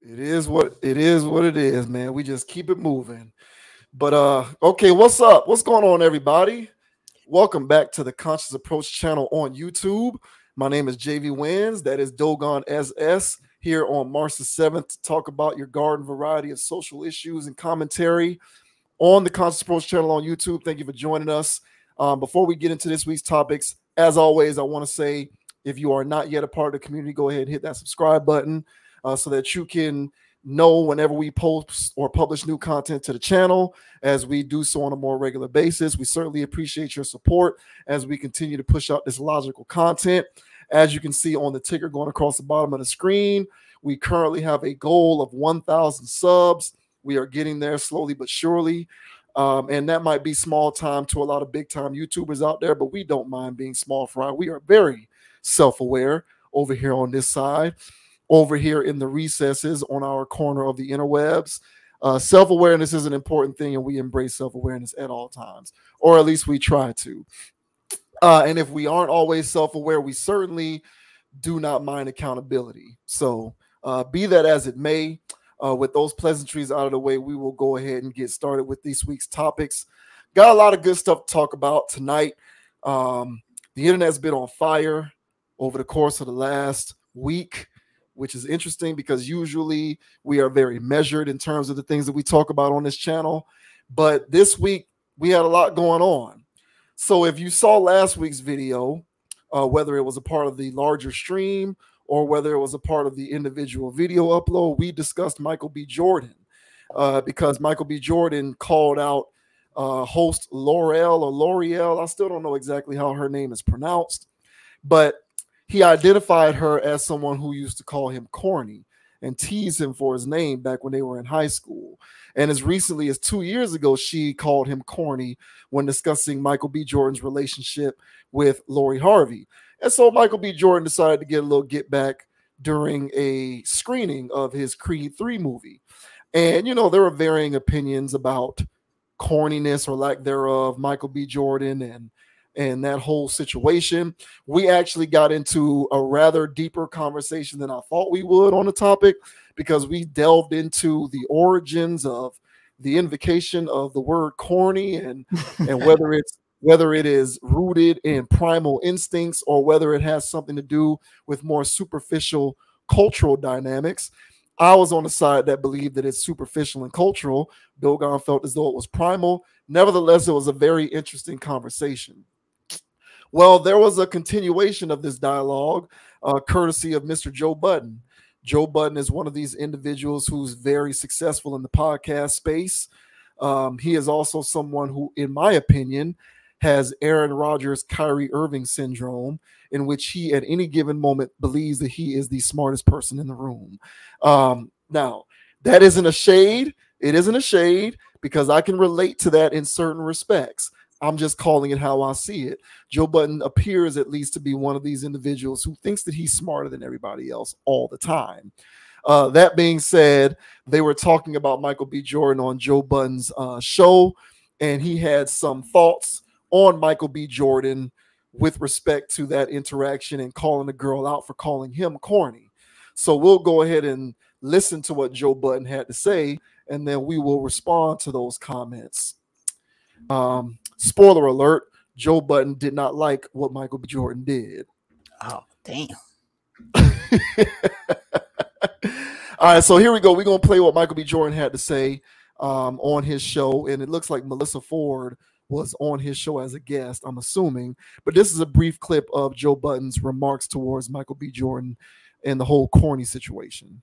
It is what it is. What it is, man. We just keep it moving. But okay, what's up? What's going on, everybody? Welcome back to the Conscious Approach channel on YouTube. My name is JV Wins. That is Dogon SS here on March the 7th to talk about your garden variety of social issues and commentary on the Conscious Approach channel on YouTube. Thank you for joining us. Before we get into this week's topics, as always, I want to say if you are not yet a part of the community, go ahead and hit that subscribe button so that you can know whenever we post or publish new content to the channel, as we do so on a more regular basis. We certainly appreciate your support as we continue to push out this logical content. As you can see on the ticker going across the bottom of the screen, we currently have a goal of 1,000 subs. We are getting there slowly but surely. And that might be small time to a lot of big time YouTubers out there, but we don't mind being small fry. We are very self-aware over here on this side. Over here in the recesses on our corner of the interwebs. Self-awareness is an important thing, and we embrace self-awareness at all times, or at least we try to. And if we aren't always self-aware, we certainly do not mind accountability. So be that as it may, with those pleasantries out of the way, we will go ahead and get started with this week's topics. Got a lot of good stuff to talk about tonight. The internet's been on fire over the course of the last week, which is interesting because usually we are very measured in terms of the things that we talk about on this channel. But this week, we had a lot going on. So if you saw last week's video, whether it was a part of the larger stream or whether it was a part of the individual video upload, we discussed Michael B. Jordan because Michael B. Jordan called out host L'Oreal. I still don't know exactly how her name is pronounced, but he identified her as someone who used to call him Corny and tease him for his name back when they were in high school. And as recently as 2 years ago, she called him Corny when discussing Michael B. Jordan's relationship with Lori Harvey. And so Michael B. Jordan decided to get a little get back during a screening of his Creed 3 movie. And, you know, there were varying opinions about corniness or lack thereof, Michael B. Jordan and that whole situation. We actually got into a rather deeper conversation than I thought we would on the topic, because we delved into the origins of the invocation of the word corny and whether it is rooted in primal instincts or whether it has something to do with more superficial cultural dynamics. I was on the side that believed that it's superficial and cultural. Dogon felt as though it was primal. Nevertheless, it was a very interesting conversation. Well, there was a continuation of this dialogue, courtesy of Mr. Joe Budden. Joe Budden is one of these individuals who's very successful in the podcast space. He is also someone who, in my opinion, has Aaron Rodgers, Kyrie Irving syndrome, in which he at any given moment believes that he is the smartest person in the room. Now, that isn't a shade. It isn't a shade because I can relate to that in certain respects. I'm just calling it how I see it. Joe Budden appears at least to be one of these individuals who thinks that he's smarter than everybody else all the time. That being said, they were talking about Michael B. Jordan on Joe Budden's show, and he had some thoughts on Michael B. Jordan with respect to that interaction and calling the girl out for calling him corny. So we'll go ahead and listen to what Joe Budden had to say, and then we will respond to those comments. Spoiler alert, Joe Budden did not like what Michael B. Jordan did. Oh, damn. All right, so here we go. We're going to play what Michael B. Jordan had to say on his show, and it looks like Melissa Ford was on his show as a guest, I'm assuming. But this is a brief clip of Joe Budden's remarks towards Michael B. Jordan and the whole corny situation.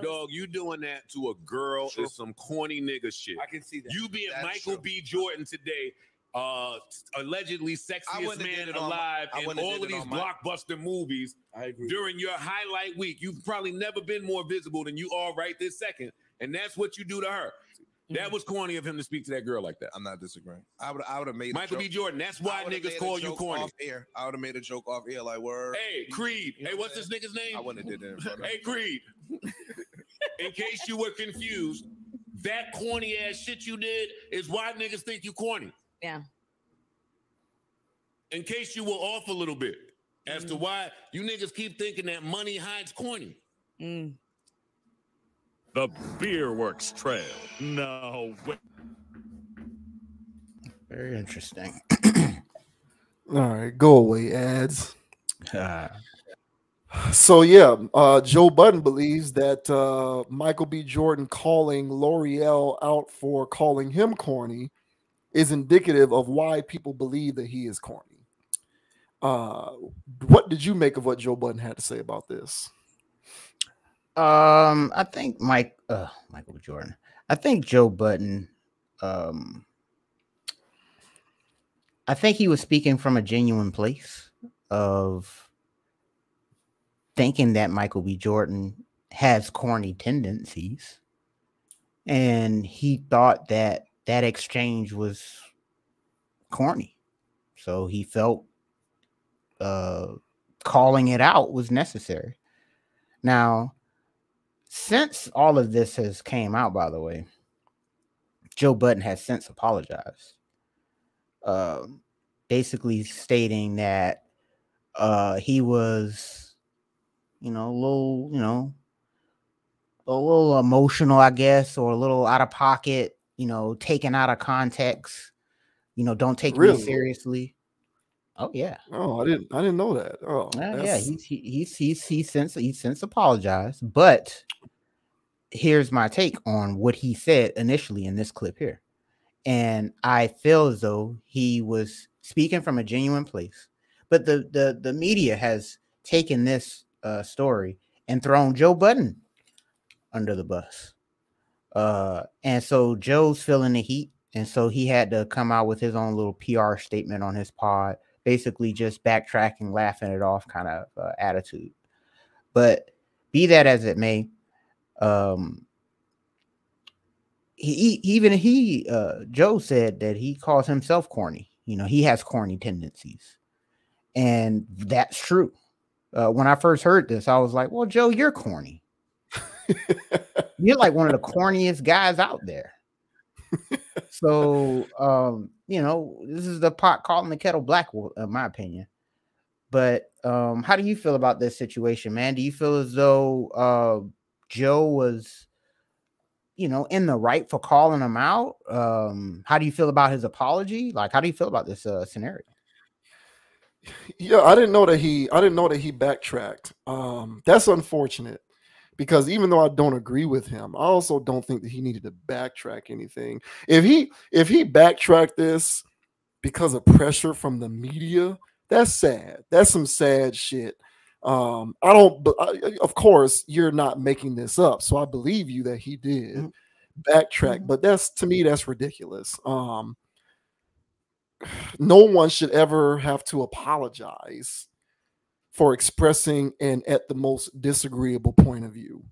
Dog, you doing that to a girl is some corny nigga shit. I can see that. You being That's Michael true. B. Jordan today, allegedly sexiest man alive in all of these blockbuster movies. I agree. During your highlight week, you've probably never been more visible than you are right this second, and that's what you do to her. That was corny of him to speak to that girl like that. I'm not disagreeing. I would have made Michael B. Jordan. That's why niggas call you corny. I would have made a joke off air like word. Hey, Creed. Hey, what's this nigga's name? I wouldn't have did that in front of Hey, Creed. In case you were confused, that corny ass shit you did is why niggas think you corny. Yeah. In case you were off a little bit. as to why you niggas keep thinking that money hides corny. The Beer Works Trail. No way. Very interesting. All right, go away, ads. So yeah, Joe Budden believes that Michael B. Jordan calling L'Oreal out for calling him corny is indicative of why people believe that he is corny. What did you make of what Joe Budden had to say about this? I think Michael B. Jordan. I think Joe Budden. I think he was speaking from a genuine place of thinking that Michael B. Jordan has corny tendencies, and he thought that that exchange was corny, so he felt calling it out was necessary. Now, since all of this has came out, by the way, Joe Budden has since apologized, basically stating that he was, a little emotional, I guess, or a little out of pocket, taken out of context. Don't take me seriously. Oh yeah. Oh, I didn't know that. Oh yeah. He's since apologized, but here's my take on what he said initially in this clip here. And I feel as though he was speaking from a genuine place, but the media has taken this story and thrown Joe Budden under the bus. And so Joe's feeling the heat, and so he had to come out with his own little PR statement on his pod, basically just backtracking, laughing it off kind of attitude. But be that as it may, Joe said that he calls himself corny. He has corny tendencies, and that's true. When I first heard this, I was like, well, Joe, you're corny. You're like one of the corniest guys out there. So, this is the pot calling the kettle black, in my opinion. But how do you feel about this situation, man? Do you feel as though Joe was, in the right for calling him out? How do you feel about his apology? Like, how do you feel about this scenario? Yeah, I didn't know that he backtracked. That's unfortunate, because even though I don't agree with him, I also don't think that he needed to backtrack anything. If he backtracked this because of pressure from the media, that's sad. That's some sad shit. Of course, you're not making this up, so I believe you that he did backtrack. But to me, that's ridiculous. No one should ever have to apologize for expressing an at the most disagreeable point of view.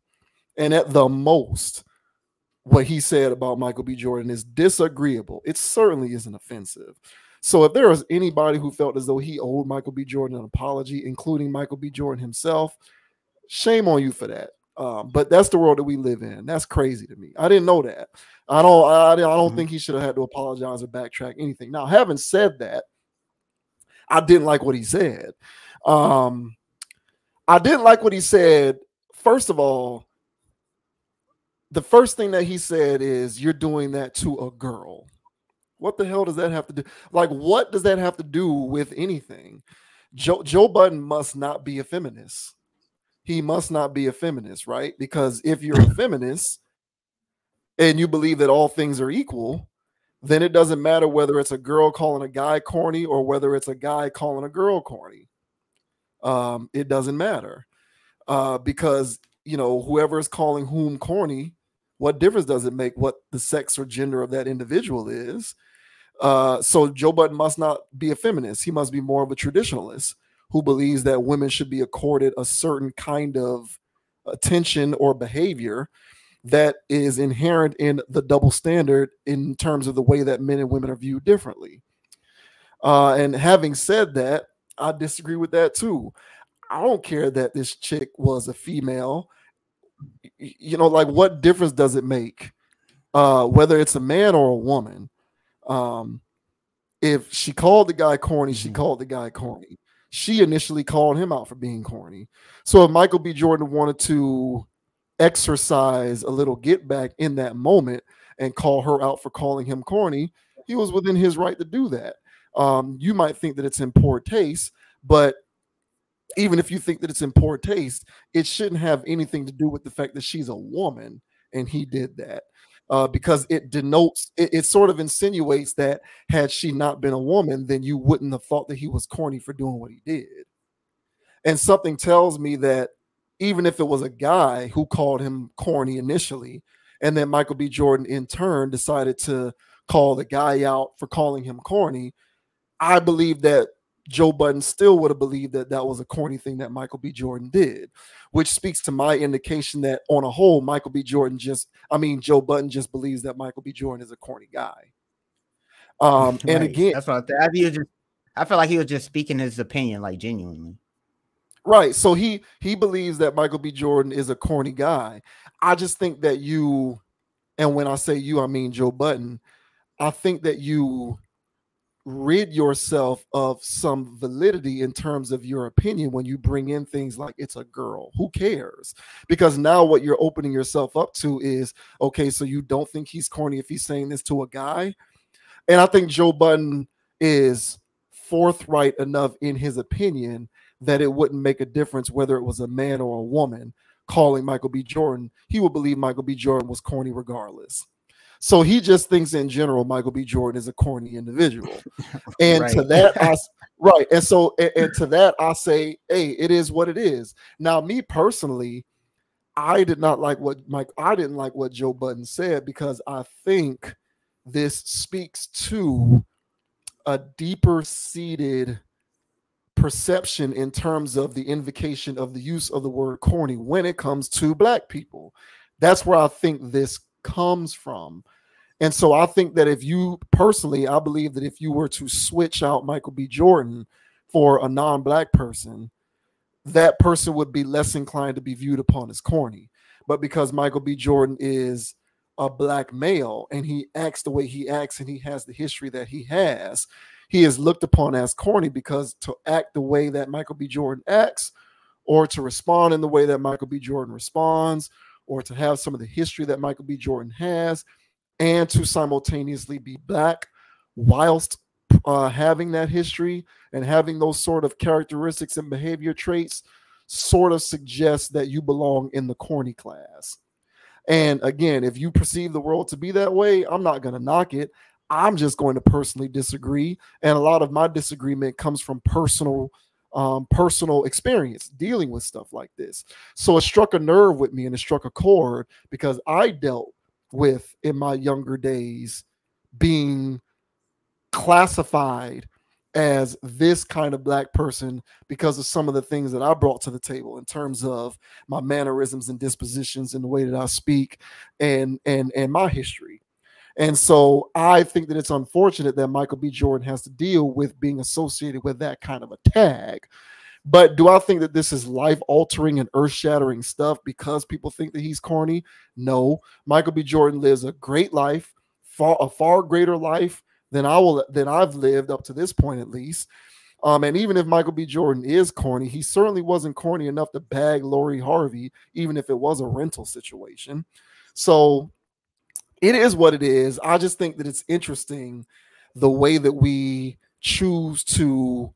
And at the most, what he said about Michael B. Jordan is disagreeable. It certainly isn't offensive. So if there was anybody who felt as though he owed Michael B. Jordan an apology, including Michael B. Jordan himself, shame on you for that. But that's the world that we live in. That's crazy to me. I didn't know that. I don't think he should have had to apologize or backtrack anything. Now, having said that, I didn't like what he said. I didn't like what he said. First of all, the first thing that he said is, you're doing that to a girl. What the hell does that have to do? Like, what does that have to do with anything? Joe Budden must not be a feminist. He must not be a feminist, right? Because if you're a feminist and you believe that all things are equal, then it doesn't matter whether it's a girl calling a guy corny or whether it's a guy calling a girl corny. It doesn't matter. Because, whoever is calling whom corny, what difference does it make what the sex or gender of that individual is? So Joe Budden must not be a feminist. He must be more of a traditionalist who believes that women should be accorded a certain kind of attention or behavior that is inherent in the double standard in terms of the way that men and women are viewed differently. And having said that, I disagree with that too. I don't care that this chick was a female. Like, what difference does it make whether it's a man or a woman? If she called the guy corny, she called the guy corny. she initially called him out for being corny. So if Michael B. Jordan wanted to exercise a little get back in that moment and call her out for calling him corny, he was within his right to do that. You might think that it's in poor taste, but even if you think that it's in poor taste, it shouldn't have anything to do with the fact that she's a woman and he did that. Because it denotes, it sort of insinuates that had she not been a woman, then you wouldn't have thought that he was corny for doing what he did. And something tells me that even if it was a guy who called him corny initially, and then Michael B. Jordan in turn decided to call the guy out for calling him corny, I believe that Joe Budden still would have believed that that was a corny thing that Michael B. Jordan did, which speaks to my indication that on a whole, Joe Budden just believes that Michael B. Jordan is a corny guy. And Right. again, That's what I feel like he was just speaking his opinion, like genuinely. right. So he believes that Michael B. Jordan is a corny guy. I just think that you, and when I say you, I mean Joe Budden, I think that you rid yourself of some validity in terms of your opinion when you bring in things like it's a girl. Who cares? Because now what you're opening yourself up to is, okay, so you don't think he's corny if he's saying this to a guy? And I think Joe Budden is forthright enough in his opinion that it wouldn't make a difference whether it was a man or a woman calling Michael B. Jordan. He would believe Michael B. Jordan was corny regardless. So he just thinks in general Michael B. Jordan is a corny individual. And Right. to that, and to that I say, hey, it is what it is. Now, me personally, I didn't like what Joe Budden said, because I think this speaks to a deeper seated perception in terms of the invocation of the use of the word corny when it comes to Black people. That's where I think this comes from. And so I think that I believe that if you were to switch out Michael B. Jordan for a non-Black person, that person would be less inclined to be viewed upon as corny. But because Michael B. Jordan is a Black male and he acts the way he acts and he has the history that he is looked upon as corny, because to act the way that Michael B. Jordan acts, or to respond in the way that Michael B. Jordan responds, or to have some of the history that Michael B. Jordan has, and to simultaneously be Black whilst having that history and having those sort of characteristics and behavior traits, sort of suggests that you belong in the corny class. And again, if you perceive the world to be that way, I'm not going to knock it. I'm just going to personally disagree. And a lot of my disagreement comes from personal experience dealing with stuff like this. So it struck a nerve with me and it struck a chord, because I dealt with, in my younger days, being classified as this kind of Black person because of some of the things that I brought to the table in terms of my mannerisms and dispositions and the way that I speak and my history. And so I think that it's unfortunate that Michael B. Jordan has to deal with being associated with that kind of a tag. But do I think that this is life-altering and earth-shattering stuff because people think that he's corny? No. Michael B. Jordan lives a great life, a far greater life than I've lived up to this point, at least. And even if Michael B. Jordan is corny, he certainly wasn't corny enough to bag Lori Harvey, even if it was a rental situation. So it is what it is. I just think that it's interesting the way that we choose to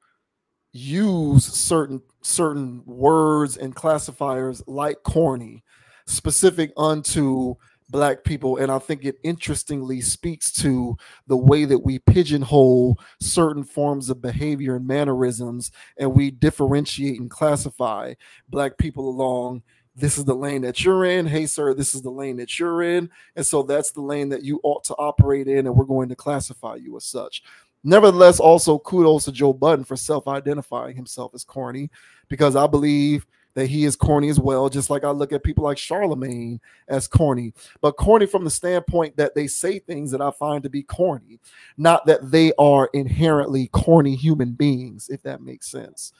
use certain words and classifiers like corny specific unto Black people. And I think it interestingly speaks to the way that we pigeonhole certain forms of behavior and mannerisms, and we differentiate and classify Black people along, this is the lane that you're in. Hey, sir, this is the lane that you're in. And so that's the lane that you ought to operate in, and we're going to classify you as such. Nevertheless, also kudos to Joe Budden for self-identifying himself as corny, because I believe that he is corny as well, just like I look at people like Charlemagne as corny. But corny from the standpoint that they say things that I find to be corny, not that they are inherently corny human beings, if that makes sense.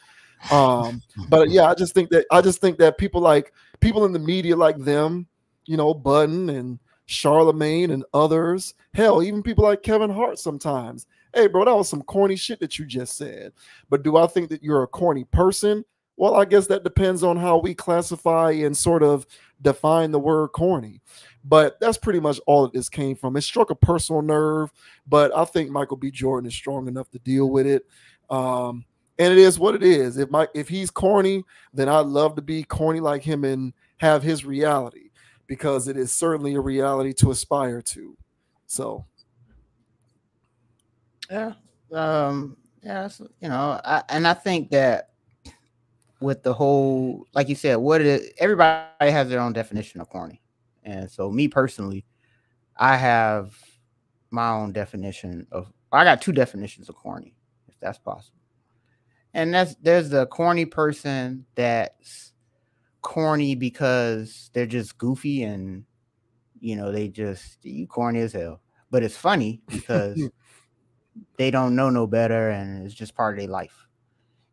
But yeah, I just think that people in the media like them, Budden and Charlemagne and others, hell, even people like Kevin Hart sometimes hey, bro, that was some corny shit that you just said. But do I think that you're a corny person? Well, I guess that depends on how we classify and sort of define the word corny. But that's pretty much all that this came from. It struck a personal nerve, but I think Michael B. Jordan is strong enough to deal with it. And it is what it is. If he's corny, then I'd love to be corny like him and have his reality, because it is certainly a reality to aspire to. So, yeah, I think that with the whole, like you said, everybody has their own definition of corny, and so me personally, I have my own definition of. I got two definitions of corny, if that's possible. And there's the corny person that's corny because they're just goofy and you corny as hell. But it's funny because they don't know no better and it's just part of their life.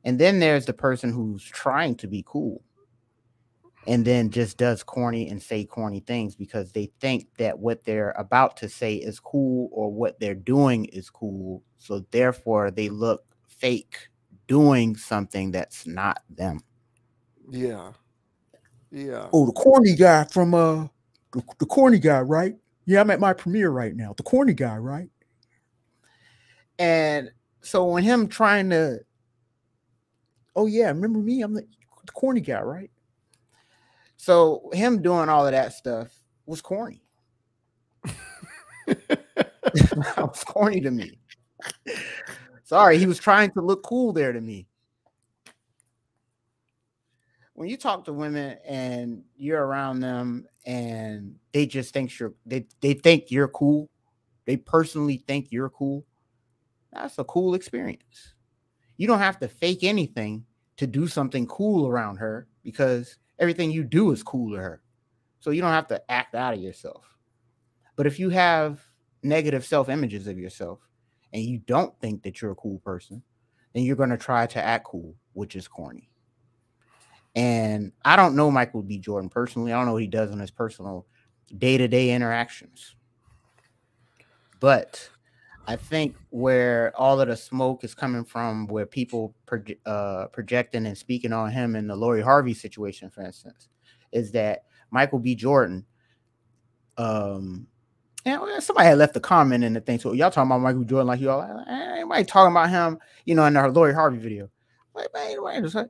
And then there's the person who's trying to be cool and then just does corny and say corny things because they think that what they're about to say is cool or what they're doing is cool. So therefore they look fake doing something that's not them. Yeah. Oh, the corny guy from the corny guy, right? Yeah, I'm at my premiere right now. The corny guy, right? And so when him trying to, oh yeah, remember me? I'm the corny guy, right? So him doing all of that stuff was corny. That was corny to me. Sorry, he was trying to look cool there to me. When you talk to women and you're around them and they just think they think you're cool, they personally think you're cool, that's a cool experience. You don't have to fake anything to do something cool around her because everything you do is cool to her. So you don't have to act out of yourself. But if you have negative self-images of yourself and you don't think that you're a cool person, then you're going to try to act cool, which is corny. And I don't know Michael B. Jordan personally. I don't know what he does in his personal day-to-day interactions. But I think where all of the smoke is coming from, where people projecting and speaking on him in the Lori Harvey situation, for instance, is that Michael B. Jordan, somebody had left a comment in the thing. So y'all talking about Michael B. Jordan like y'all, anybody talking about him, in our Lori Harvey video. Like, man,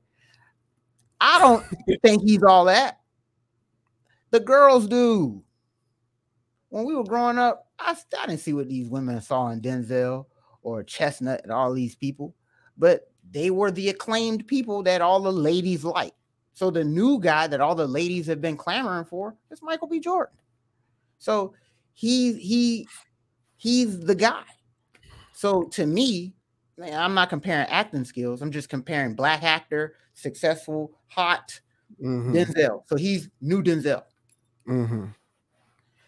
I don't think he's all that. The girls do. When we were growing up, I didn't see what these women saw in Denzel or Chestnut and all these people, but they were the acclaimed people that all the ladies like. So the new guy that all the ladies have been clamoring for is Michael B. Jordan. So he's the guy. So to me, man, I'm not comparing acting skills. I'm just comparing black actor, successful, hot Denzel. So he's new Denzel. Mm-hmm.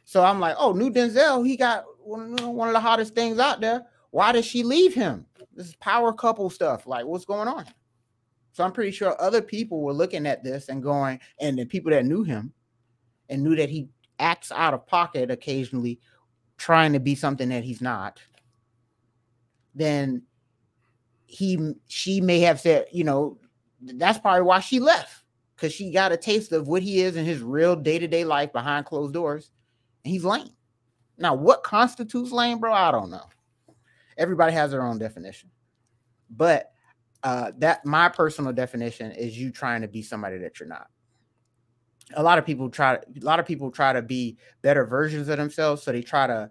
So I'm like, oh, new Denzel, he got one of the hottest things out there. Why did she leave him? This is power couple stuff. Like, what's going on? So I'm pretty sure other people were looking at this and going, and the people that knew him and knew that he acts out of pocket occasionally, trying to be something that he's not, then she may have said, that's probably why she left, because she got a taste of what he is in his real day-to-day life behind closed doors, and he's lame. Now, what constitutes lame, bro? I don't know. Everybody has their own definition, but that my personal definition is you trying to be somebody that you're not. A lot of people try to be better versions of themselves, so they try to,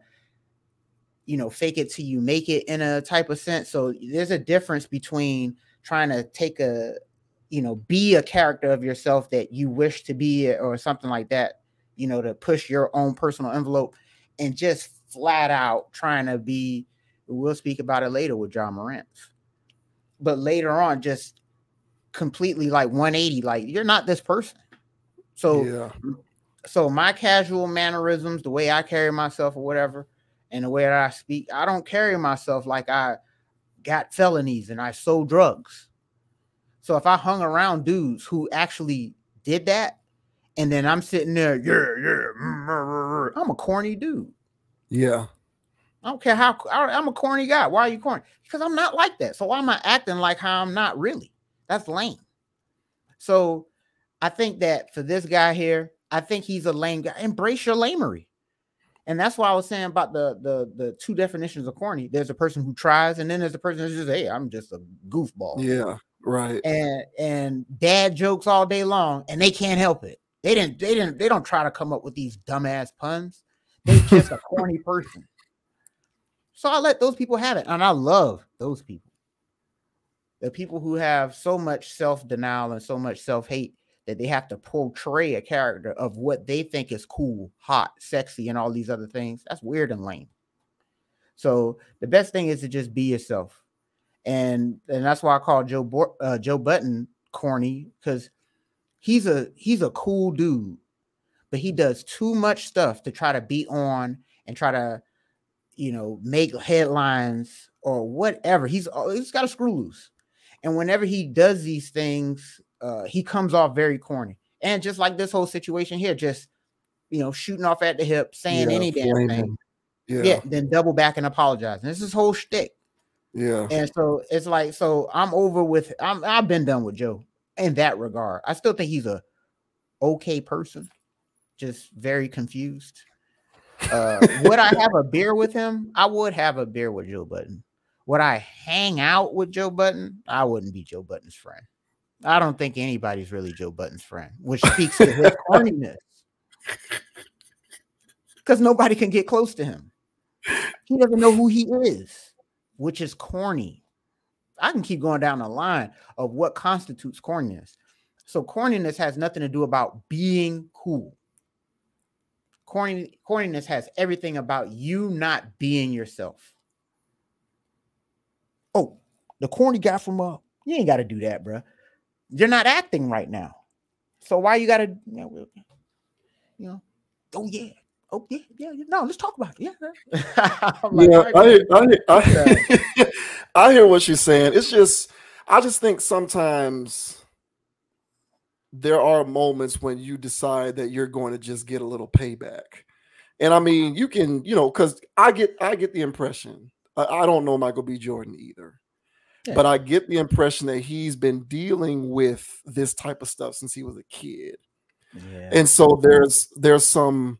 fake it till you make it in a type of sense. So there's a difference between trying to take be a character of yourself that you wish to be or something like that, to push your own personal envelope, and just flat out trying to be, we'll speak about it later with John Morant, but later on, just completely like 180, like you're not this person. So my casual mannerisms, the way I carry myself or whatever, and the way that I speak, I don't carry myself like I got felonies and I sold drugs. So if I hung around dudes who actually did that, and then I'm sitting there, I'm a corny dude. Yeah. I don't care how I'm a corny guy. Why are you corny? Because I'm not like that. So why am I acting like how I'm not really? That's lame. So I think that for this guy here, I think he's a lame guy. Embrace your lamery. And that's why I was saying about the two definitions of corny. There's a person who tries, and then there's a person who's just, hey, I'm just a goofball. Yeah, right. And dad jokes all day long, and they can't help it. They don't try to come up with these dumbass puns. They're just a corny person. So I let those people have it. And I love those people. The people who have so much self-denial and so much self-hate that they have to portray a character of what they think is cool, hot, sexy, and all these other things. That's weird and lame. So the best thing is to just be yourself. And that's why I call Joe Budden corny, because he's a cool dude, but he does too much stuff to try to be on and try to, make headlines or whatever. He's got a screw loose. And whenever he does these things, he comes off very corny. And just like this whole situation here, just, shooting off at the hip, saying any damn thing. Yeah. Then double back and apologize. And this is his whole shtick. Yeah. And so it's like, so I've been done with Joe in that regard. I still think he's a okay person, just very confused. Would I have a beer with him? I would have a beer with Joe Budden. Would I hang out with Joe Budden? I wouldn't be Joe Budden's friend. I don't think anybody's really Joe Budden's friend, which speaks to his corniness. Because nobody can get close to him. He doesn't know who he is, which is corny. I can keep going down the line of what constitutes corniness. So corniness has nothing to do about being cool. Corniness has everything about you not being yourself. Oh, the corny guy from you ain't got to do that, bro. You're not acting right now. So why you got to, oh yeah. Oh yeah. No, let's talk about it. Yeah, I hear what you're saying. It's just, I just think sometimes there are moments when you decide that you're going to just get a little payback. And I mean, you can, because I get the impression, I don't know Michael B. Jordan either, but I get the impression that he's been dealing with this type of stuff since he was a kid. Yeah. And so there's some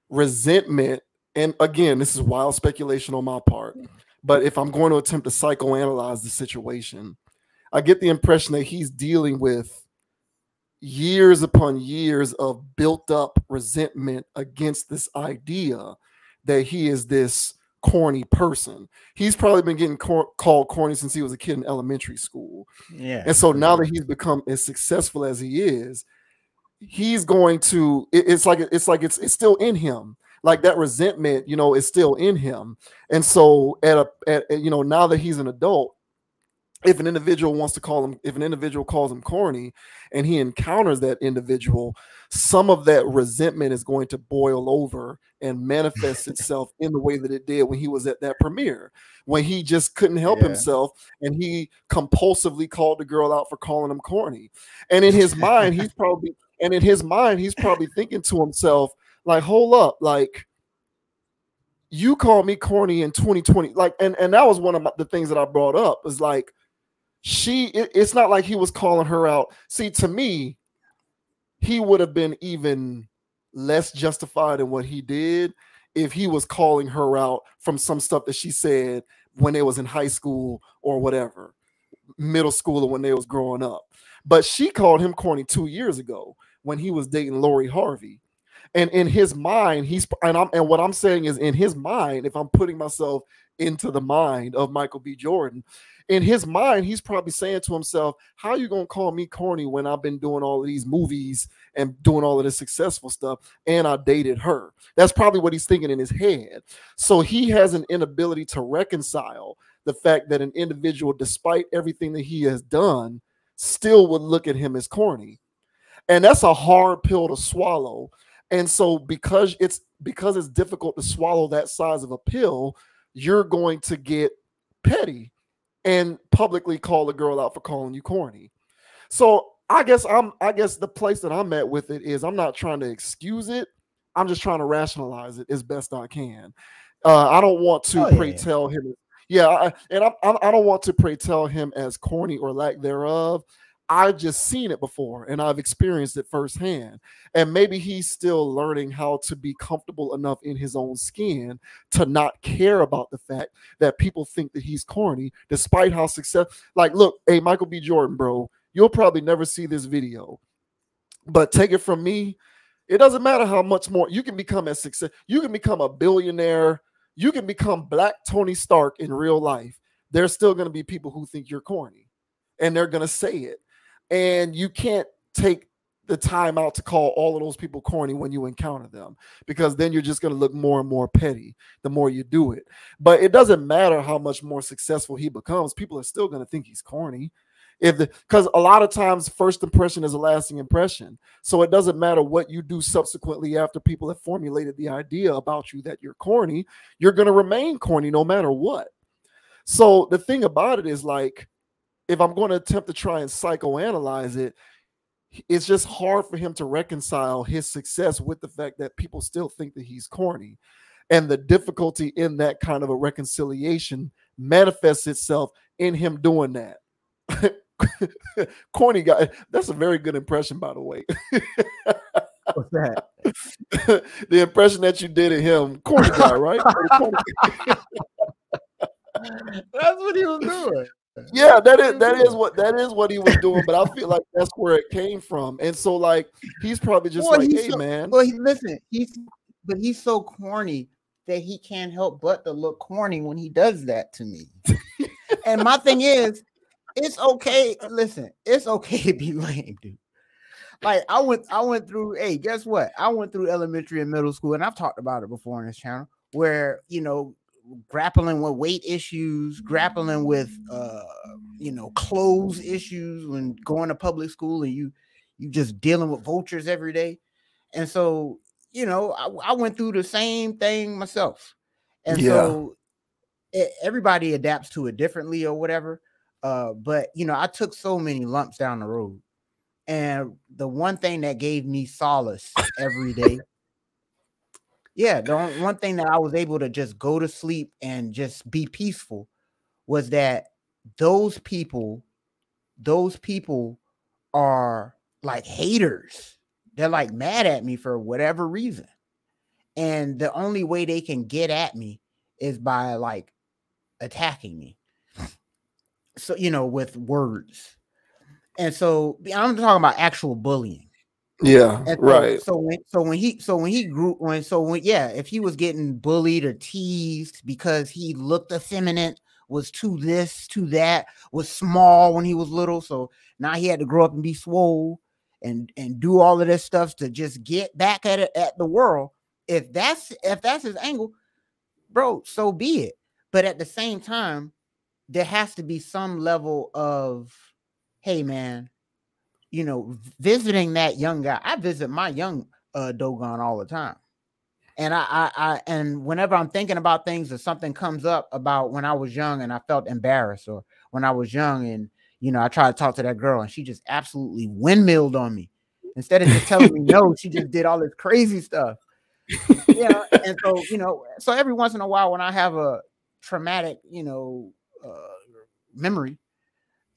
resentment. And again, this is wild speculation on my part, but if I'm going to attempt to psychoanalyze the situation, I get the impression that he's dealing with years upon years of built up resentment against this idea that he is this corny person. He's probably been getting called corny since he was a kid in elementary school. Yeah. And so now that he's become as successful as he is, he's going to, it's still in him. Like that resentment, is still in him. And so now that he's an adult, if an individual calls him corny and he encounters that individual, some of that resentment is going to boil over and manifest itself in the way that it did when he was at that premiere, when he just couldn't help himself and he compulsively called the girl out for calling him corny. And in his mind, he's probably thinking to himself, like, hold up, like, you called me corny in 2020. Like, and that was one of the things that I brought up, is like, it's not like he was calling her out. See, to me, he would have been even less justified in what he did if he was calling her out from some stuff that she said when they was in high school or whatever, middle school, or when they was growing up. But she called him corny 2 years ago when he was dating Lori Harvey. And in his mind, and what I'm saying is, in his mind, if I'm putting myself into the mind of Michael B. Jordan, in his mind, he's probably saying to himself, how are you going to call me corny when I've been doing all of these movies and doing all of this successful stuff and I dated her? That's probably what he's thinking in his head. So he has an inability to reconcile the fact that an individual, despite everything that he has done, still would look at him as corny. And that's a hard pill to swallow. And so because it's difficult to swallow that size of a pill, you're going to get petty and publicly call a girl out for calling you corny. So I guess the place that I'm at with it is, I'm not trying to excuse it. I'm just trying to rationalize it as best I can. I don't want to Oh, tell him. Yeah, I don't want to tell him as corny or lack thereof. I've just seen it before and I've experienced it firsthand. And maybe he's still learning how to be comfortable enough in his own skin to not care about the fact that people think that he's corny, despite how successful. Like, look, hey, Michael B. Jordan, bro, you'll probably never see this video, but take it from me, it doesn't matter how much more you can become as success. You can become a billionaire. You can become Black Tony Stark in real life. There's still going to be people who think you're corny, and they're going to say it. And you can't take the time out to call all of those people corny when you encounter them, because then you're just going to look more and more petty the more you do it. But it doesn't matter how much more successful he becomes. People are still going to think he's corny. Because a lot of times first impression is a lasting impression. So it doesn't matter what you do subsequently after people have formulated the idea about you that you're corny, you're going to remain corny no matter what. So the thing about it is, like, if I'm going to attempt to try and psychoanalyze it, it's just hard for him to reconcile his success with the fact that people still think that he's corny. And the difficulty in that kind of a reconciliation manifests itself in him doing that. Corny guy. That's a very good impression, by the way. What's that? The impression that you did of him, corny guy, right? That's what he was doing. Yeah, that is what he was doing. But I feel like that's where it came from. And so, like, he's probably just hey, man. Well, he's so corny that he can't help but to look corny when he does that to me. And my thing is, it's okay. Listen, it's okay to be lame, dude. Like, I went through. Hey, guess what? I went through elementary and middle school, and I've talked about it before on this channel, where, you know, grappling with weight issues, grappling with clothes issues when going to public school, and you just dealing with vultures every day. And so, you know, I went through the same thing myself. And so everybody adapts to it differently or whatever. But you know, I took so many lumps down the road. And the one thing that gave me solace every day, the one thing that I was able to just go to sleep and just be peaceful was that those people are like haters. They're like mad at me for whatever reason. And the only way they can get at me is by like attacking me. So, you know, with words. And so I'm talking about actual bullying. Yeah, and right. If he was getting bullied or teased because he looked effeminate, was too this, too that, was small when he was little, so now he had to grow up and be swole and do all of this stuff to just get back at it at the world. If that's his angle, bro, so be it. But at the same time, there has to be some level of, hey, man, you know, visiting that young guy. I visit my young Dogon all the time. And and whenever I'm thinking about things or something comes up about when I was young and I felt embarrassed, or when I was young and, you know, I tried to talk to that girl and she just absolutely windmilled on me. Instead of just telling me no, she just did all this crazy stuff. Yeah. And so, you know, so every once in a while when I have a traumatic, you know, memory,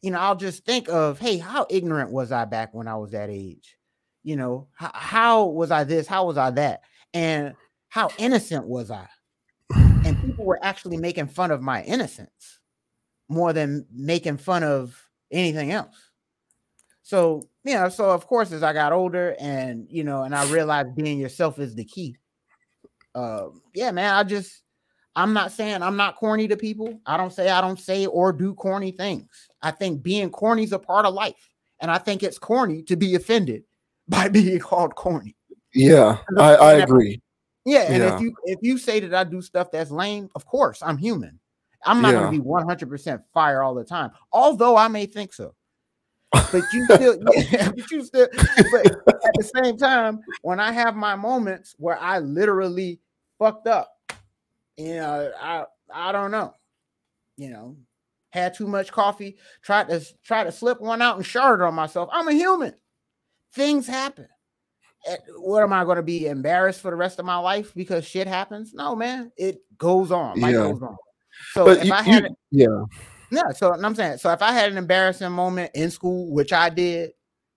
you know, I'll just think of, hey, how ignorant was I back when I was that age? You know, how was I this? How was I that? And how innocent was I? And people were actually making fun of my innocence more than making fun of anything else. So, you know, so of course, as I got older and, you know, and I realized being yourself is the key. Yeah, man, I'm not saying I'm not corny to people. I don't say or do corny things. I think being corny is a part of life. And I think it's corny to be offended by being called corny. Yeah, I agree. Yeah, and if you say that I do stuff that's lame, of course, I'm human. I'm not going to be 100% fire all the time, although I may think so. But you still, but at the same time, when I have my moments where I literally fucked up, you know, I don't know, you know, had too much coffee, tried to slip one out and sharded on myself. I'm a human. Things happen. what am I going to be embarrassed for the rest of my life because shit happens? No, man, it goes on. Life goes on. So but if I had, yeah. So I'm saying, so if I had an embarrassing moment in school, which I did,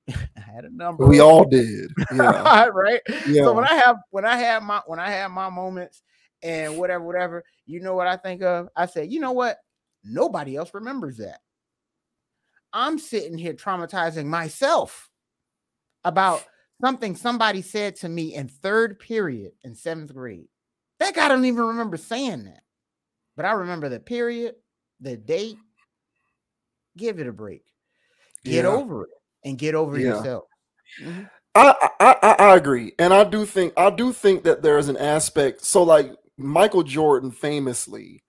I had a number. We all did. Yeah. Right. Yeah. So when I had my moments and whatever, you know what I think of? I say, you know what? Nobody else remembers that. I'm sitting here traumatizing myself about something somebody said to me in 3rd period in 7th grade. That guy don't even remember saying that. But I remember the period, the date. Give it a break. Get over it and get over yourself. Mm-hmm. I agree. And I do think that there is an aspect. So like Michael Jordan famously,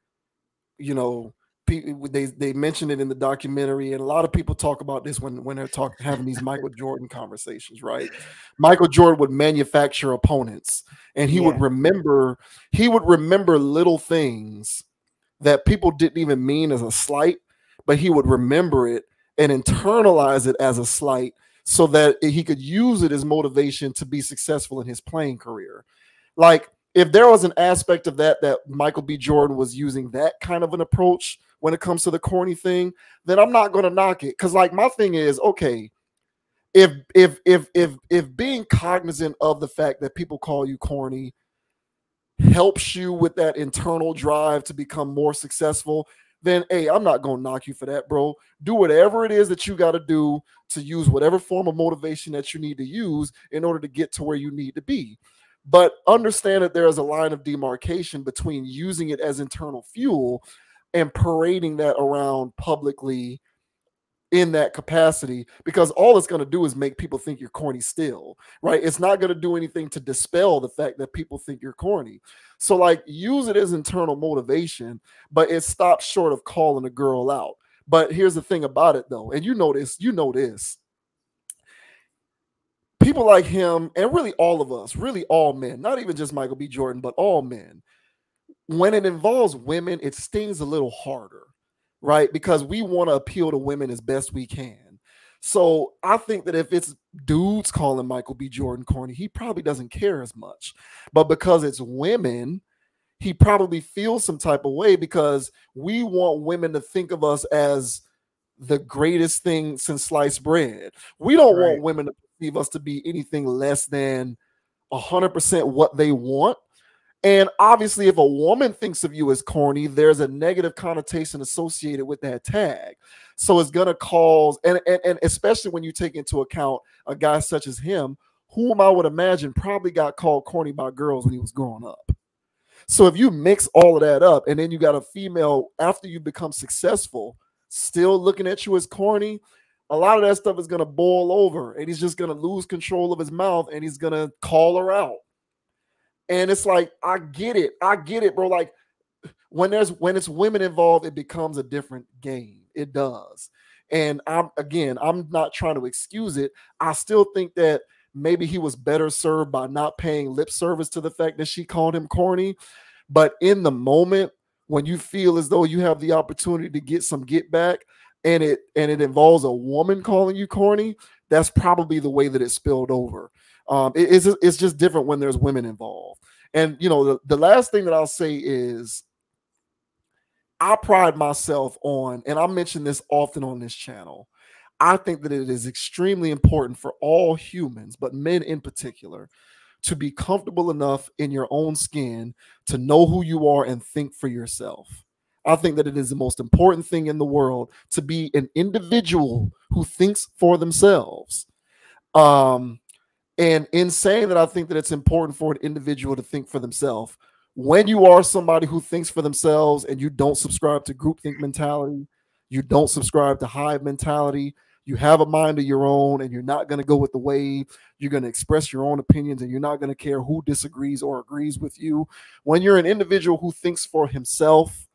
you know, they mentioned it in the documentary, and a lot of people talk about this when they're having these Michael Jordan conversations, right? Michael Jordan would manufacture opponents, and he would remember little things that people didn't even mean as a slight, but he would remember it and internalize it as a slight so that he could use it as motivation to be successful in his playing career. Like, if there was an aspect of that Michael B. Jordan was using that kind of an approach when it comes to the corny thing, then I'm not going to knock it. Because like my thing is, okay, if being cognizant of the fact that people call you corny helps you with that internal drive to become more successful, then hey, I'm not going to knock you for that, bro. Do whatever it is that you got to do to use whatever form of motivation that you need to use in order to get to where you need to be. But understand that there is a line of demarcation between using it as internal fuel and parading that around publicly in that capacity, because all it's going to do is make people think you're corny still, right? It's not going to do anything to dispel the fact that people think you're corny. So like, use it as internal motivation, but it stops short of calling a girl out. But here's the thing about it though, and you know this, people like him, and really all of us, really all men, not even just Michael B. Jordan, but all men, when it involves women, it stings a little harder, right? Because we want to appeal to women as best we can. So I think that if it's dudes calling Michael B. Jordan corny, he probably doesn't care as much. But because it's women, he probably feels some type of way, because we want women to think of us as the greatest thing since sliced bread. We don't want women to perceive us to be anything less than 100% what they want. And obviously, if a woman thinks of you as corny, there's a negative connotation associated with that tag. So it's going to cause, and especially when you take into account a guy such as him, whom I would imagine probably got called corny by girls when he was growing up. So if you mix all of that up, and then you got a female after you become successful still looking at you as corny, a lot of that stuff is going to boil over, and he's just going to lose control of his mouth, and he's going to call her out. And it's like, I get it, bro. Like, when it's women involved, it becomes a different game. It does. And I'm not trying to excuse it. I still think that maybe he was better served by not paying lip service to the fact that she called him corny. But in the moment, when you feel as though you have the opportunity to get some get back, and it involves a woman calling you corny, that's probably the way that it spilled over. It's just different when there's women involved. And, you know, the last thing that I'll say is, I pride myself on, and I mention this often on this channel, I think that it is extremely important for all humans, but men in particular, to be comfortable enough in your own skin to know who you are and think for yourself. I think that it is the most important thing in the world to be an individual who thinks for themselves. And in saying that, I think that it's important for an individual to think for themselves. When you are somebody who thinks for themselves and you don't subscribe to groupthink mentality, you don't subscribe to hive mentality, you have a mind of your own, and you're not going to go with the wave, you're going to express your own opinions, and you're not going to care who disagrees or agrees with you. When you're an individual who thinks for himself,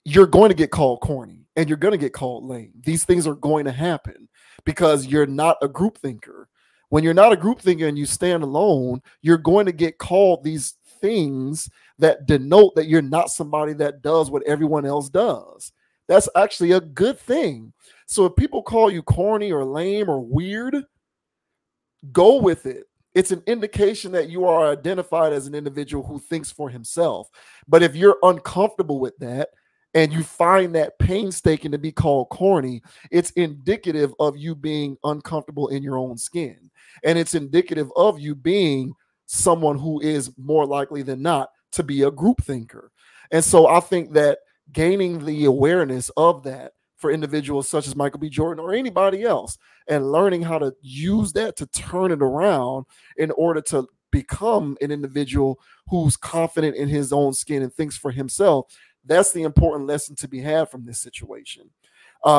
you're going to get called corny, and you're going to get called lame. These things are going to happen because you're not a group thinker. When you're not a group thinker and you stand alone, you're going to get called these things that denote that you're not somebody that does what everyone else does. That's actually a good thing. So if people call you corny or lame or weird, go with it. It's an indication that you are identified as an individual who thinks for himself. But if you're uncomfortable with that and you find that painstaking to be called corny, it's indicative of you being uncomfortable in your own skin. And it's indicative of you being someone who is more likely than not to be a group thinker. And so I think that gaining the awareness of that for individuals such as Michael B. Jordan or anybody else, and learning how to use that to turn it around in order to become an individual who's confident in his own skin and thinks for himself, that's the important lesson to be had from this situation.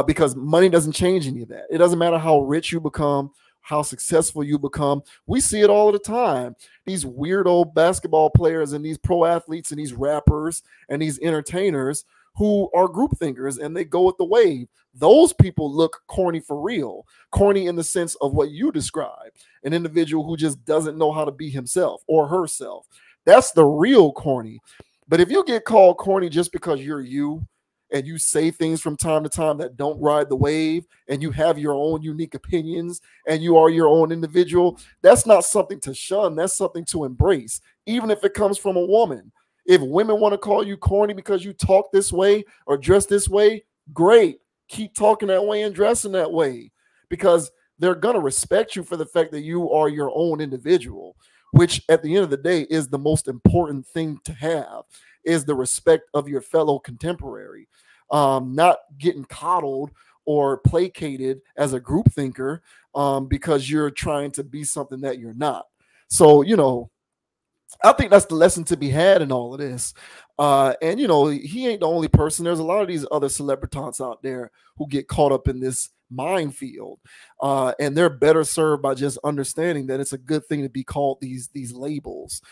Because money doesn't change any of that. It doesn't matter how rich you become, how successful you become. We see it all the time. These weirdo basketball players and these pro athletes and these rappers and these entertainers who are group thinkers and they go with the wave. Those people look corny for real. Corny in the sense of what you describe, an individual who just doesn't know how to be himself or herself. That's the real corny. But if you get called corny just because you're you and you say things from time to time that don't ride the wave and you have your own unique opinions and you are your own individual, that's not something to shun. That's something to embrace, even if it comes from a woman. If women want to call you corny because you talk this way or dress this way, great. Keep talking that way and dressing that way, because they're going to respect you for the fact that you are your own individual, which at the end of the day is the most important thing to have, is the respect of your fellow contemporary, not getting coddled or placated as a group thinker because you're trying to be something that you're not. So, you know, I think that's the lesson to be had in all of this. And, you know, he ain't the only person. There's a lot of these other celebrities out there who get caught up in this minefield. And they're better served by just understanding that it's a good thing to be called these labels.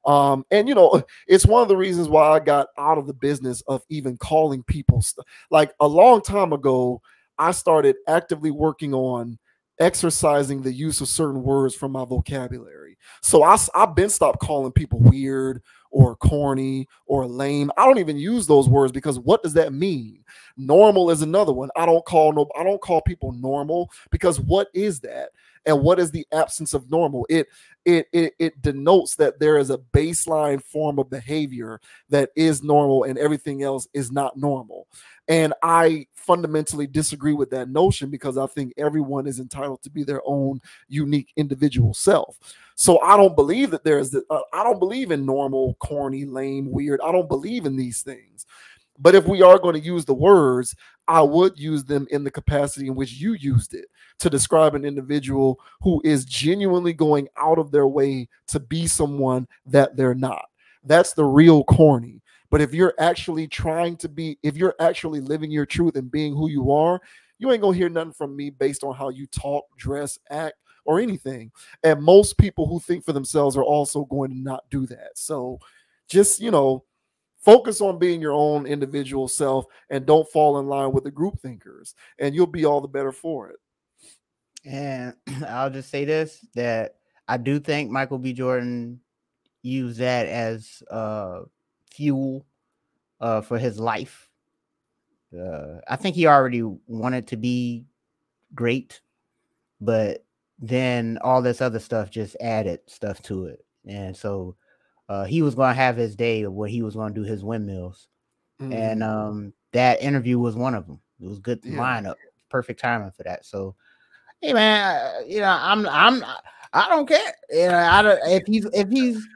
And, you know, it's one of the reasons why I got out of the business of even calling people stuff. Like a long time ago, I started actively working on exercising the use of certain words from my vocabulary. So I've been stopped calling people weird or corny or lame. I don't even use those words because what does that mean? Normal is another one. I don't call people normal because what is that? And what is the absence of normal? It denotes that there is a baseline form of behavior that is normal and everything else is not normal. And I fundamentally disagree with that notion because I think everyone is entitled to be their own unique individual self. So I don't believe that I don't believe in normal, corny, lame, weird. I don't believe in these things. But if we are going to use the words, I would use them in the capacity in which you used it to describe an individual who is genuinely going out of their way to be someone that they're not. That's the real corny. But if you're actually if you're actually living your truth and being who you are, you ain't gonna hear nothing from me based on how you talk, dress, act, or anything. And most people who think for themselves are also going to not do that. So just, you know, focus on being your own individual self and don't fall in line with the group thinkers, and you'll be all the better for it. And I'll just say this, that I do think Michael B. Jordan used that as fuel for his life. I think he already wanted to be great, but then all this other stuff just added stuff to it. And so he was going to have his day where he was going to do his windmills. And that interview was one of them. It was good lineup, perfect timing for that. So, hey man, you know, I don't care. You know, if he's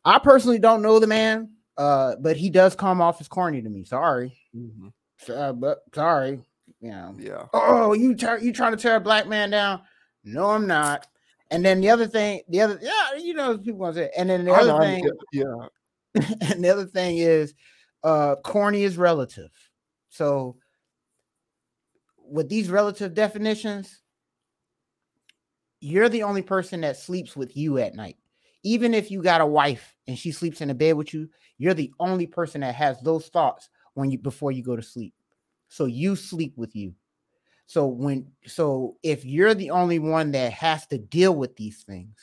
I personally don't know the man, but he does come off as corny to me. Sorry. But sorry. You know. Yeah. Oh, you trying to tear a black man down? No, I'm not. And then you know, people gonna say. And then the other thing, and the other thing is, corny is relative. So with these relative definitions, you're the only person that sleeps with you at night. Even if you got a wife and she sleeps in a bed with you, you're the only person that has those thoughts before you go to sleep. So you sleep with you. So if you're the only one that has to deal with these things,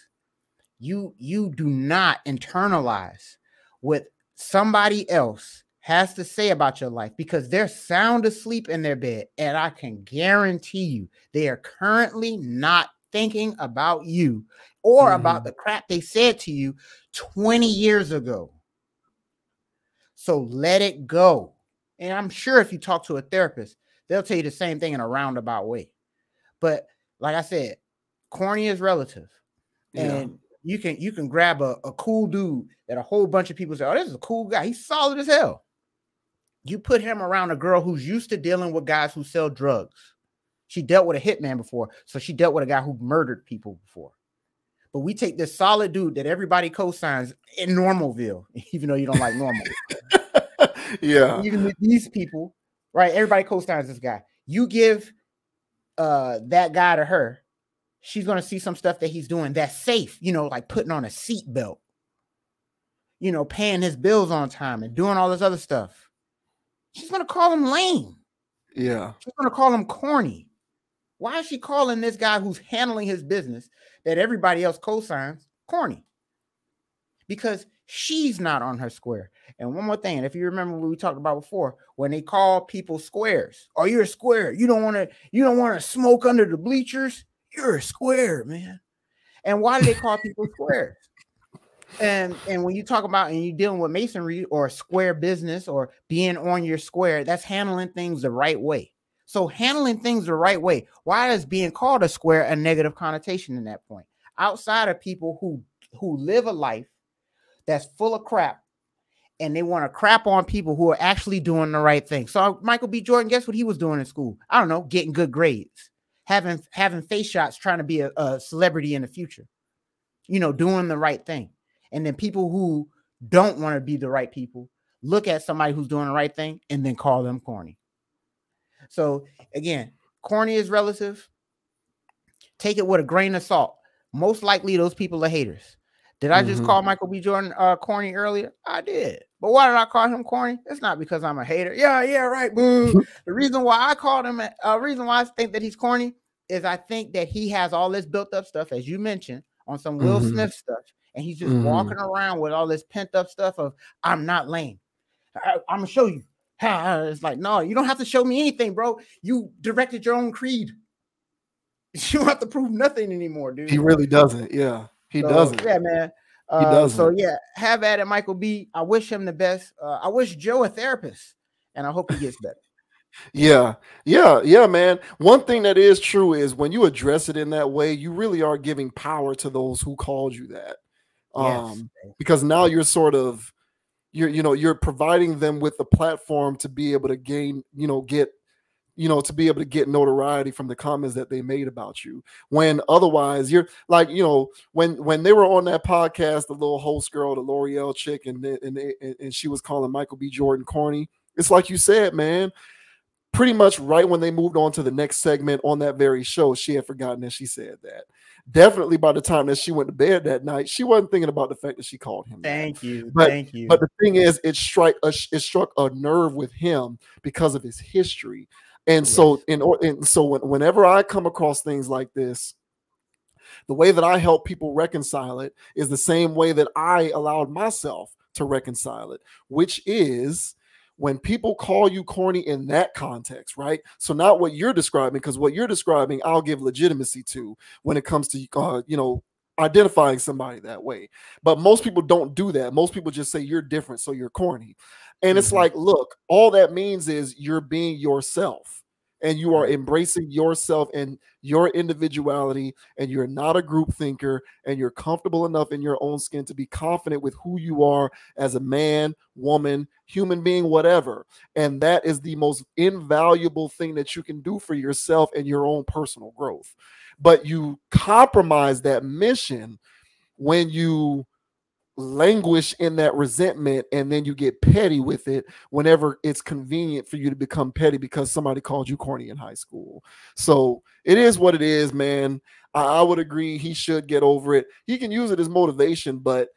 you do not internalize what somebody else has to say about your life, because they're sound asleep in their bed. And I can guarantee you they are currently not thinking about you or about the crap they said to you 20 years ago. So let it go. And I'm sure if you talk to a therapist, they'll tell you the same thing in a roundabout way. But like I said, corny is relative. And you can grab a cool dude that a whole bunch of people say, oh, this is a cool guy. He's solid as hell. You put him around a girl who's used to dealing with guys who sell drugs. She dealt with a hitman before, so she dealt with a guy who murdered people before. But we take this solid dude that everybody co-signs in Normalville, even though you don't like normal. Even with these people, right? Everybody co-signs this guy. You give that guy to her, she's going to see some stuff that he's doing that's safe, like putting on a seatbelt, paying his bills on time and doing all this other stuff. She's going to call him lame. Yeah. She's going to call him corny. Why is she calling this guy who's handling his business that everybody else co-signs corny? Because she's not on her square. And one more thing, and if you remember what we talked about before, when they call people squares, oh, you're a square. You don't want to smoke under the bleachers. You're a square, man. And why do they call people squares? And when you talk about and you're dealing with masonry or square business or being on your square, that's handling things the right way. So handling things the right way. Why is being called a square a negative connotation in that point? Outside of people who live a life that's full of crap and they want to crap on people who are actually doing the right thing. So Michael B. Jordan, guess what he was doing in school? I don't know, getting good grades, having face shots, trying to be a celebrity in the future, doing the right thing. And then people who don't want to be the right people look at somebody who's doing the right thing and then call them corny. So again, corny is relative. Take it with a grain of salt. Most likely those people are haters. Did I just call Michael B. Jordan corny earlier? I did. But why did I call him corny? It's not because I'm a hater. Yeah, right. Boo. The reason why I called him, reason why I think that he's corny is I think that he has all this built up stuff, as you mentioned, on some Will Smith stuff. And he's just walking around with all this pent up stuff of, I'm not lame. I'm going to show you. It's like, no, you don't have to show me anything, bro. You directed your own creed. You don't have to prove nothing anymore, dude. He really doesn't. Yeah, he doesn't. Yeah, man. He doesn't. So yeah, have at it, Michael B. I wish him the best. I wish Joe a therapist, and I hope he gets better. Yeah, man. One thing that is true is when you address it in that way, you really are giving power to those who called you that. Because now you're sort of you're providing them with a platform to be able to gain, to be able to get notoriety from the comments that they made about you. When otherwise you're like, when they were on that podcast, the little host girl, the L'Oreal chick, and she was calling Michael B. Jordan corny. It's like you said, man, pretty much right when they moved on to the next segment on that very show, she had forgotten that she said that. Definitely by the time that she went to bed that night, she wasn't thinking about the fact that she called him. Thank you. But the thing is, it struck a nerve with him because of his history. And so, whenever I come across things like this, the way that I help people reconcile it is the same way that I allowed myself to reconcile it, which is when people call you corny in that context, right? So not what you're describing, because what you're describing, I'll give legitimacy to when it comes to, identifying somebody that way. But most people don't do that. Most people just say you're different, so you're corny. And it's like, look, all that means is you're being yourself. And you are embracing yourself and your individuality, and you're not a group thinker, and you're comfortable enough in your own skin to be confident with who you are as a man, woman, human being, whatever. And that is the most invaluable thing that you can do for yourself and your own personal growth. But you compromise that mission when you languish in that resentment, and then you get petty with it whenever it's convenient for you to become petty because somebody called you corny in high school. So it is what it is, man. I would agree he should get over it. He can use it as motivation, but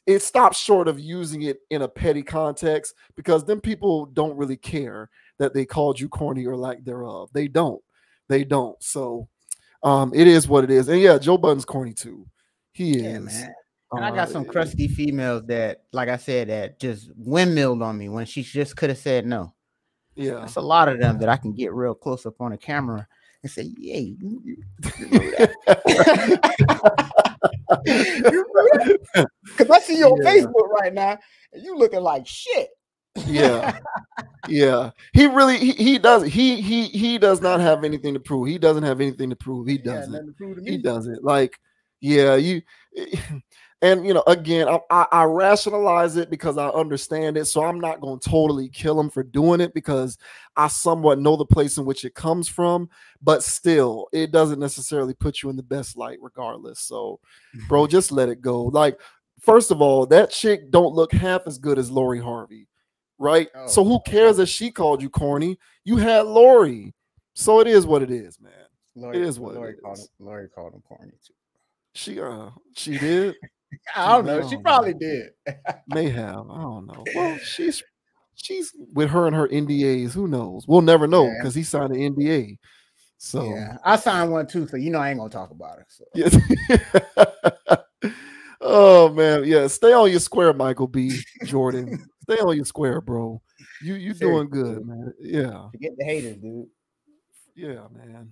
it stops short of using it in a petty context, because then people don't really care that they called you corny or lack thereof. They don't. So it is what it is. And yeah, Joe Budden's corny too. He is, man. And I got some crusty females that, like I said, that just windmilled on me when she just could have said no. Yeah. That's a lot of them that I can get real close up on the camera and say, "Yeah, you because I see you on Facebook right now, and you looking like shit." Yeah. Yeah, he really he does he does not have anything to prove. He doesn't have anything to prove. He doesn't. He doesn't. Like, yeah, you and you know, again, I rationalize it because I understand it. So I'm not going to totally kill him for doing it because I somewhat know the place in which it comes from. But still, it doesn't necessarily put you in the best light, regardless. So, bro, just let it go. Like, first of all, that chick don't look half as good as Lori Harvey. Right. Oh, so who cares that she called you corny? You had Lori. So it is what it is, man. It is what it is. Lori called him corny too. She did. I don't know. She probably did. May have. I don't know. Well, she's with her and her NDAs. Who knows? We'll never know because he signed an NDA. So yeah, I signed one too. So you know I ain't gonna talk about it. So. Yeah. Oh man, yeah. Stay on your square, Michael B. Jordan. Stay on your square, bro. You doing good, man. Yeah. Forget the haters, dude. Yeah, man.